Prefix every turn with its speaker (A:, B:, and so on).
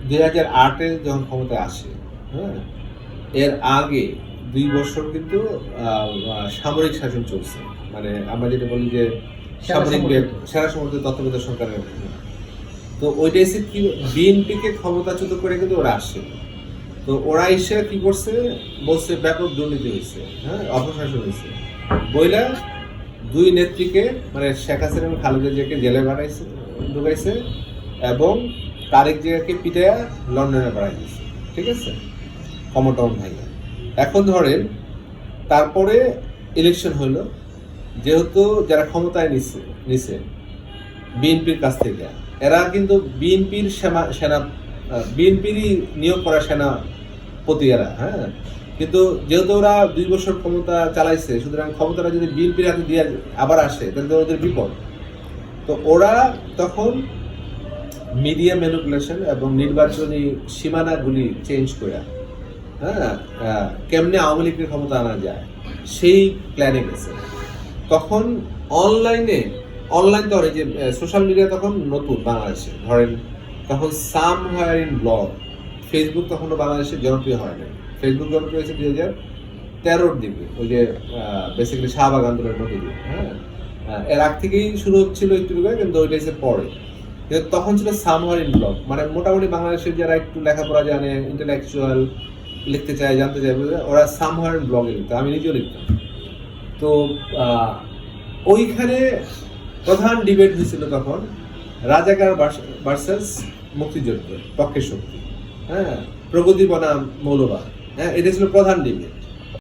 A: 2008-এ যখন ক্ষমতায় আসে, হ্যাঁ, এর আগে 2 বছর কিন্তু সামরিক শাসন চলছে। মানে আমরা যেটা বলি যে সেনা সমর্থিত তত্ত্বাবধায়ক সরকারের। তো ওইটা এসে কি বিএনপিকে ক্ষমতাচ্যুত করে কিন্তু ওরা আসে। তো ওরা এসে কি করছে, বলছে ব্যাপক দুর্নীতি হয়েছে, হ্যাঁ, অপশাসন হয়েছে বইলা 2 নেত্রীকে মানে শেখ হাসিনা এবং খালেদা জিয়াকে জেলে ঢুকাইছে এবং তারেক জিয়াকে পিটাইয়া লন্ডনে পাঠাই দিয়েছে। ঠিক আছে, ক্ষমতাও ভাইয়া। এখন ধরেন তারপরে ইলেকশন হইলো, যেহেতু যারা ক্ষমতায় নিছে বিএনপির কাছ থেকে, এরা কিন্তু বিএনপির সেনা বিএনপিরই নিয়োগ করা সেনাপতি এরা, হ্যাঁ। কিন্তু যেহেতু ওরা 2 বছর ক্ষমতা চালাইছে, সুতরাং ক্ষমতাটা যদি বিএনপির হাতে দিয়ে আবার আসে তাহলে তো ওদের বিপদ। তো ওরা তখন মিডিয়া ম্যানিপুলেশন এবং নির্বাচনী সীমানাগুলি চেঞ্জ করে, হ্যাঁ, কেমনে আওয়ামী লীগের ক্ষমতা আনা যায় সেই প্ল্যানে গেছে। তখন অনলাইন তো এই যে সোশ্যাল মিডিয়া তখন নতুন বাংলাদেশে, ধরেন তখন সামহার ইন ব্লগ, ফেসবুক তখনও বাংলাদেশে জনপ্রিয় হয় নাই। ফেসবুক জনপ্রিয় হয়েছে 2013-র দিকে, ওই যে বেসিক্যালি শাহবাগ আন্দোলনের মধ্যে দিয়ে, হ্যাঁ। এর আগ থেকেই শুরু হচ্ছিল একটু কিন্তু ওইটা এসে পরে। কিন্তু তখন ছিল সামহার ইন ব্লগ, মানে মোটামুটি বাংলাদেশের যারা একটু লেখাপড়া জানে, ইন্টেলেকচুয়াল, লিখতে চায়, জানতে চায়, ওরা সামহার ইন ব্লগে লিখতো, আমি নিজেও লিখতাম। তো ওইখানে প্রধান ডিবেট হয়েছিল তখন রাজাকার ভার্সেস মুক্তিযুদ্ধ, পক্ষের শক্তি, হ্যাঁ, প্রগতি বনাম মৌলবাদ, হ্যাঁ, এটা ছিল প্রধান ডিবেট।